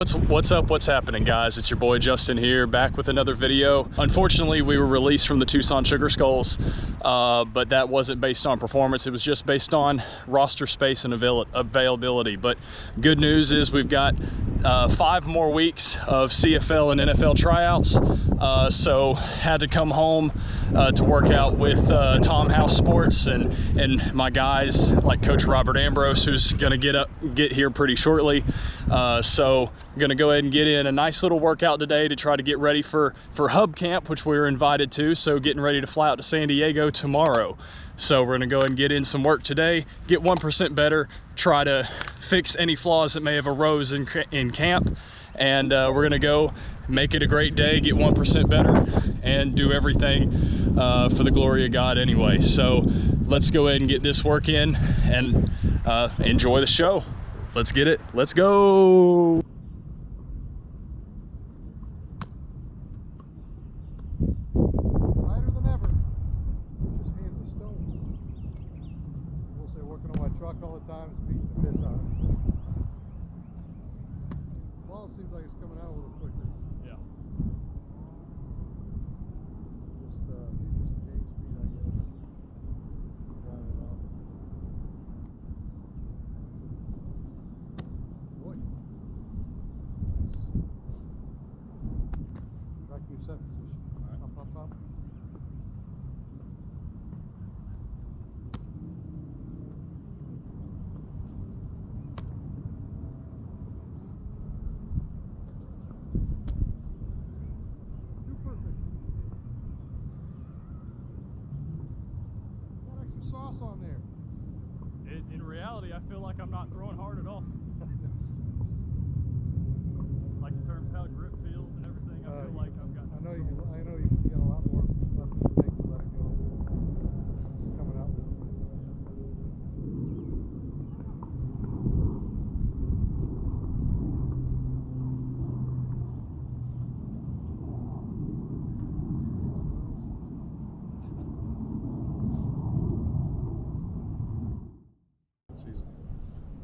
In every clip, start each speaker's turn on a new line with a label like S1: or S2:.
S1: What's up? What's happening, guys? It's your boy Justin here, back with another video. Unfortunately, we were released from the Tucson Sugar Skulls, but that wasn't based on performance. It was just based on roster space and availability. But good news is we've got 5 more weeks of CFL and NFL tryouts. So had to come home to work out with Tom House Sports and my guys like Coach Robert Ambrose, who's gonna get here pretty shortly. So I'm gonna go ahead and get in a nice little workout today to try to get ready for Hub Camp, which we were invited to. So getting ready to fly out to San Diego tomorrow. So we're gonna go ahead and get in some work today, get 1% better, try to fix any flaws that may have arose in camp, and we're gonna go make it a great day, get 1% better, and do everything for the glory of God anyway. So let's go ahead and get this work in and enjoy the show. Let's get it. Let's go.
S2: Tighter than ever. Just hands of stone. We'll say working on my truck all the time is beating the piss out of it. Ball seems like it's coming out a little quicker.
S1: Yeah.
S2: Just the game speed, I guess. Drive it off. Boy. Nice. Back to your set position. All right. Up, up, up. You're perfect. Got extra sauce on there.
S1: In reality, I feel like I'm not throwing hard at all. Like in terms of how grip feels and everything, I feel like I've got.
S2: I know you got a lot more left in the tank to let it go. It's coming out with it.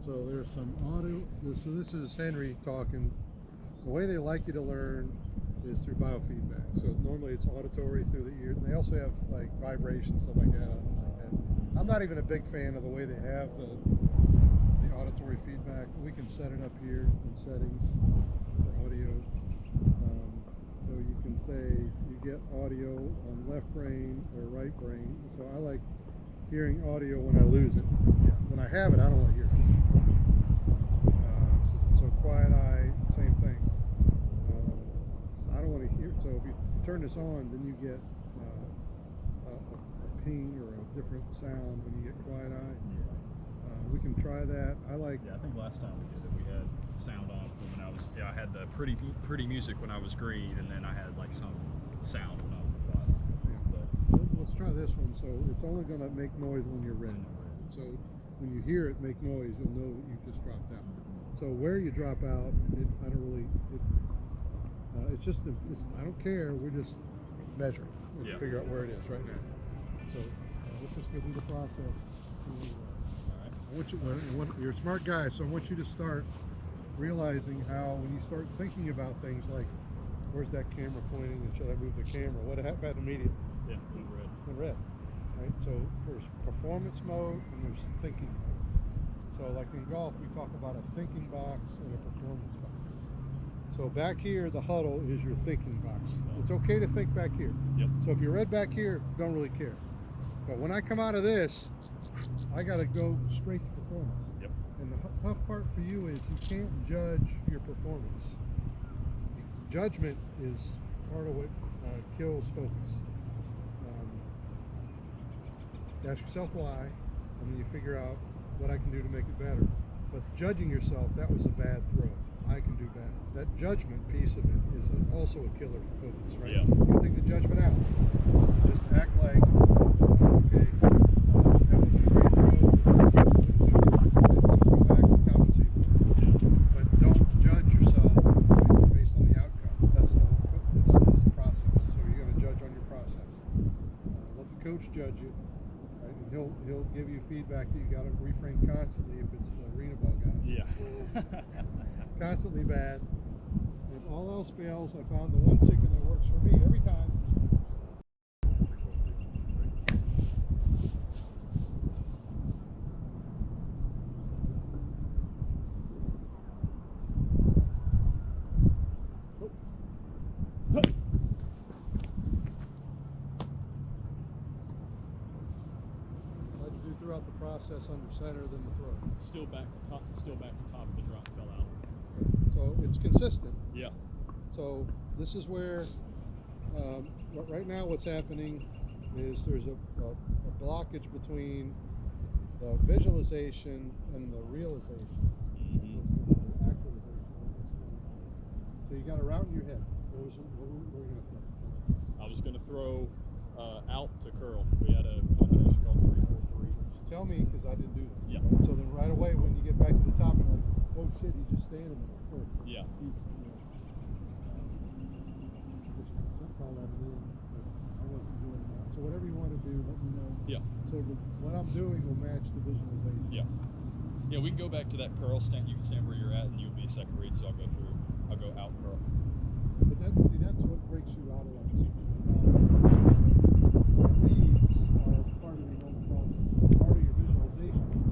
S2: So there's some audio. So this is Henry talking. The way they like you to learn is through biofeedback. So normally it's auditory through the ear. They also have like vibration, stuff like that. I'm not even a big fan of the way they have the auditory feedback. We can set it up here in settings for audio. So you can say you get audio on left brain or right brain. So I like hearing audio when I lose it. When I have it, I don't want to hear it. So quiet eye, same thing. I don't want to hear. So if you turn this on, then you get a ping or a different sound when you get quiet eye. We can try that. I think last time we did it, we had sound on for when I was. Yeah, I had the pretty music when I was green, and then I had like some sound when I was quiet. But let's try this one. So it's only going to make noise when you're red. So when you hear it make noise, you'll know that you just dropped out. So where you drop out, I don't really. It's just I don't care. We're just measuring. We'll figure out where it is right now. So let's just go through the process. All right. You're a smart guy, so I want you to start realizing how when you start thinking about things like where's that camera pointing and should I move the camera? What happened immediately?
S1: Yeah, in red.
S2: In red. Right. So there's performance mode and there's thinking mode. So like in golf, we talk about a thinking box and a performance box. So back here, the huddle is your thinking box. It's okay to think back here.
S1: Yep.
S2: So if you're red back here, don't really care. But when I come out of this, I got to go straight to performance.
S1: Yep.
S2: And the tough part for you is you can't judge your performance. Judgment is part of what kills focus. Ask yourself why, and then you figure out what I can do to make it better. But judging yourself, that was a bad throw. I can do better. That judgment piece of it is also a killer for focus, right?
S1: Yeah.
S2: You take the judgment out. Just act like, okay, that was a great throw. Come back and compensate for it. Yeah. But don't judge yourself based on the outcome. That's the process. So you're going to judge on your process. Let the coach judge you. Right? And he'll give you feedback that you got to reframe constantly if it's the arena ball guys.
S1: Yeah.
S2: Constantly bad. all else fails, I found the one sequence that works for me every time. Throughout the process under center than the throw.
S1: Still back to top of the drop fell out.
S2: So it's consistent.
S1: Yeah.
S2: So this is where right now what's happening is there's a blockage between the visualization and the realization. The actualization. So you got a route in your head. What were you going to throw?
S1: I was going to throw out to curl. We had a combination called 3-4-3.
S2: Tell me, because I didn't do that.
S1: Yeah.
S2: Right? So then right away when you get back to the top, you're like, oh shit, he's just standing there. Perfect.
S1: Yeah.
S2: He's, call that an in, but I wasn't doing that. So whatever you want to do, let me know.
S1: Yeah.
S2: So what I'm doing will match the visualization.
S1: Yeah. Yeah, we can go back to that curl stand. You can stand where you're at, and you'll be second read. So I'll go out curl.
S2: But that's what breaks you out of that sequence. Reads are part of your own process. Part of your visualization is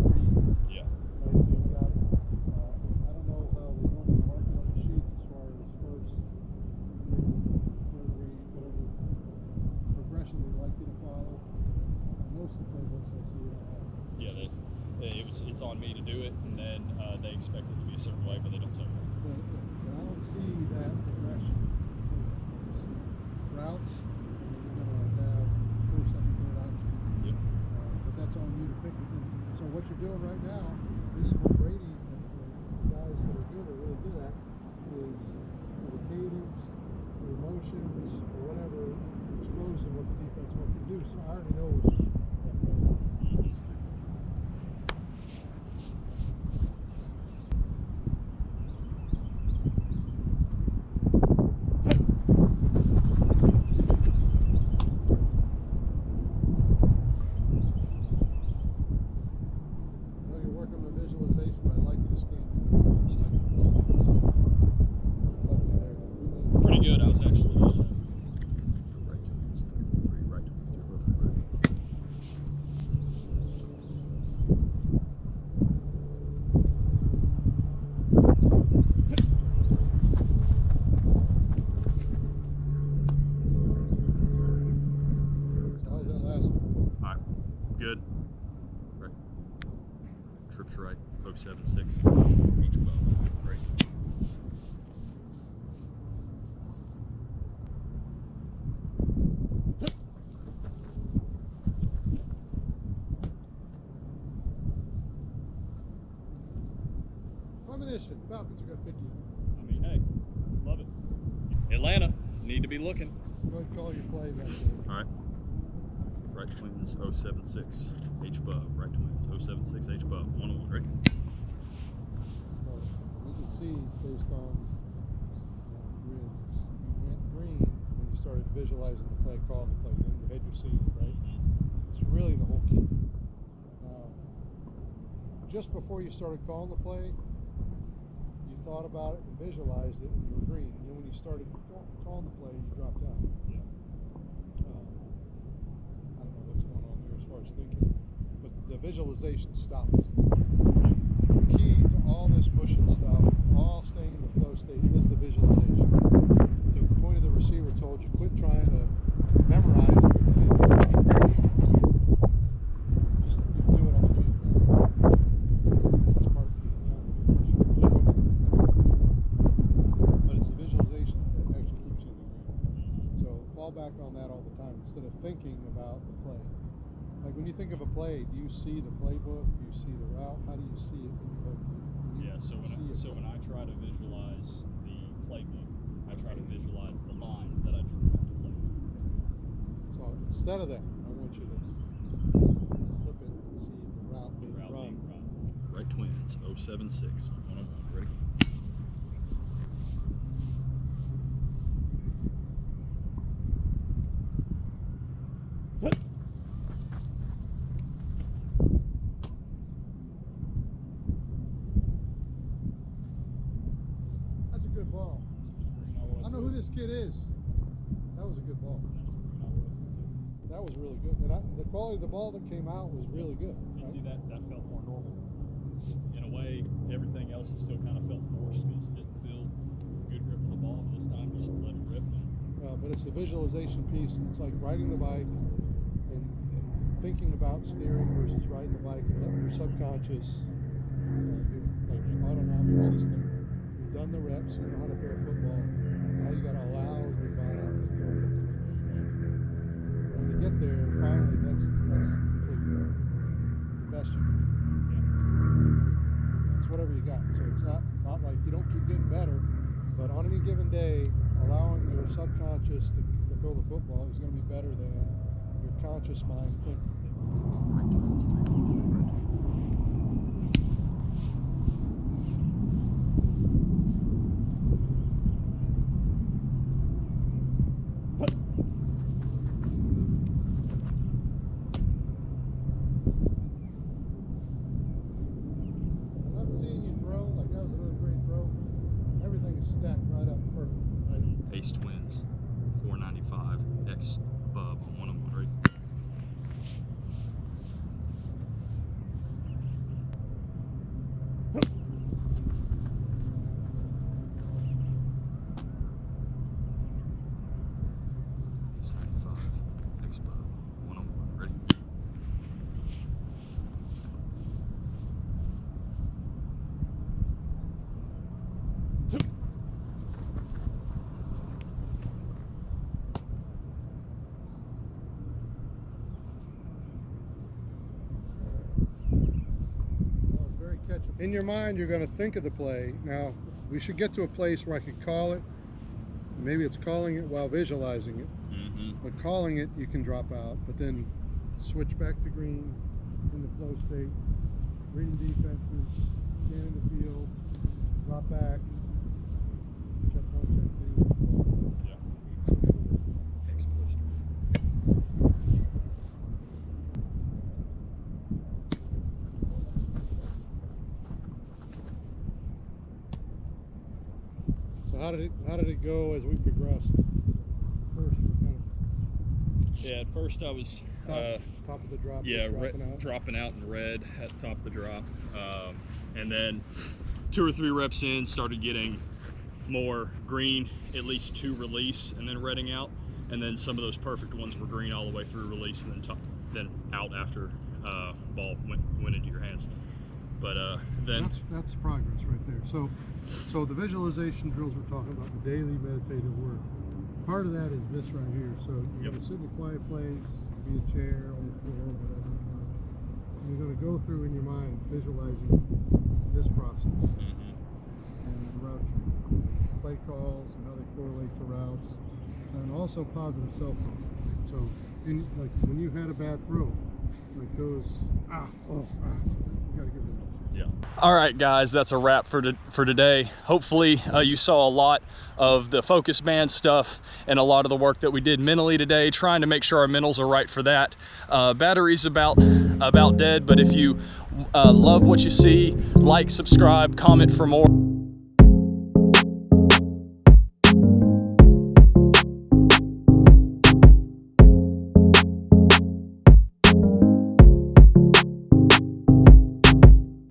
S2: reads.
S1: Yeah.
S2: Right. So you got. I don't know how they normally mark it on the sheets as far as first, third read, whatever progression they like you to follow. Most of the playbooks I see it on.
S1: Yeah, it's on me to do it, and then they expect it to be a certain way, but they don't tell me.
S2: But I don't see that progression. I see routes, and you're going to have first, second, third option.
S1: Yep.
S2: But that's on you to pick it. And so what you're doing right now, this is what Brady and the guys that are good are really good at, is the cadence, the emotions, or whatever, exposing what the defense wants to do. So I already know what's going on.
S1: Pretty good. I was actually
S2: How's that last one?
S1: all right. Good. Right. Trips right. 076. Each bow. Great.
S2: Premonition. Falcons are going to pick you.
S1: I mean, hey, love it. Atlanta, need to be looking.
S2: Go ahead and call your play back there.
S1: All right. Right twins 076 H bow. Right twins 076 H bow. 1-1. Ready?
S2: So you can see based on grids, you went green when you started visualizing the play, calling the play, then you had your seat, right? It's really the whole key. Just before you started calling the play, you thought about it and visualized it and you were green. And then when you started calling the play, you dropped out.
S1: Yeah.
S2: I don't know what's going on there as far as thinking, but the visualization stops. The key to all this pushing stuff, all staying in the flow state, is the visualization. To the point of the receiver told you, quit trying to memorize everything. Just do it on the field. It's part of being young. But it's the visualization that actually keeps you in the game. So fall back on that all the time instead of thinking about the play. Like when you think of a play, do you see the playbook? Do you see the route? How do you see it in your head?
S1: Yeah, when I try to visualize the playbook, I try to visualize the lines that I drew off the playbook.
S2: So instead of that, I want you to flip it and see the route being run.
S1: Right twins 076 1-1. Ready?
S2: That's a good ball. I know who this kid is. That was a good ball. That was really good. And the quality of the ball that came out was really good.
S1: You see that felt more normal. In a way, everything else still kind of felt forced because it didn't feel good grip on the ball. But this time, just let it rip.
S2: But it's a visualization piece. It's like riding the bike and thinking about steering versus riding the bike and letting your subconscious do like an autonomic system. You've done the reps, you know how to throw a football. Now you got to allow your body to throw a football. When you get there, finally, that's completely the best you can do. It's whatever you got. So it's not like you don't keep getting better, but on any given day, allowing your subconscious to throw the football is going to be better than your conscious mind thinking. I'm seeing you throw, like that was another great throw. Everything is stacked right up perfect. Right?
S1: Ace Twins, 495, X Bub on 101, right? Ace 95, X Bub, 101, ready?
S2: In your mind, you're going to think of the play. Now, we should get to a place where I can call it. Maybe it's calling it while visualizing it. But calling it, you can drop out. But then switch back to green in the flow state. Reading defenses, scanning the field, drop back. Check one, check two.
S1: Yeah. X poster.
S2: So how did it go as we progressed? First, kind
S1: Yeah, at first I was
S2: of top of the drop.
S1: yeah,
S2: dropping out.
S1: dropping out in red at the top of the drop, and then 2 or 3 reps in, started getting more green, at least 2 release, and then redding out, and then some of those perfect ones were green all the way through release, and then out after ball went into your hands. But then
S2: that's progress right there. So the visualization drills we're talking about, the daily meditative work. Part of that is this right here. So you're going to sit in a quiet place, be a chair, on the floor, whatever. And you're going to go through in your mind visualizing this process and the route tree, play calls and how they correlate to routes, and also positive self-talk. So like when you had a bad throw, like those you got to get rid of those.
S1: yeah. All right, guys, that's a wrap for today. Hopefully you saw a lot of the FocusBand stuff and a lot of the work that we did mentally today, trying to make sure our mentals are right for that. Battery's about dead, but if you love what you see, like, subscribe, comment for more.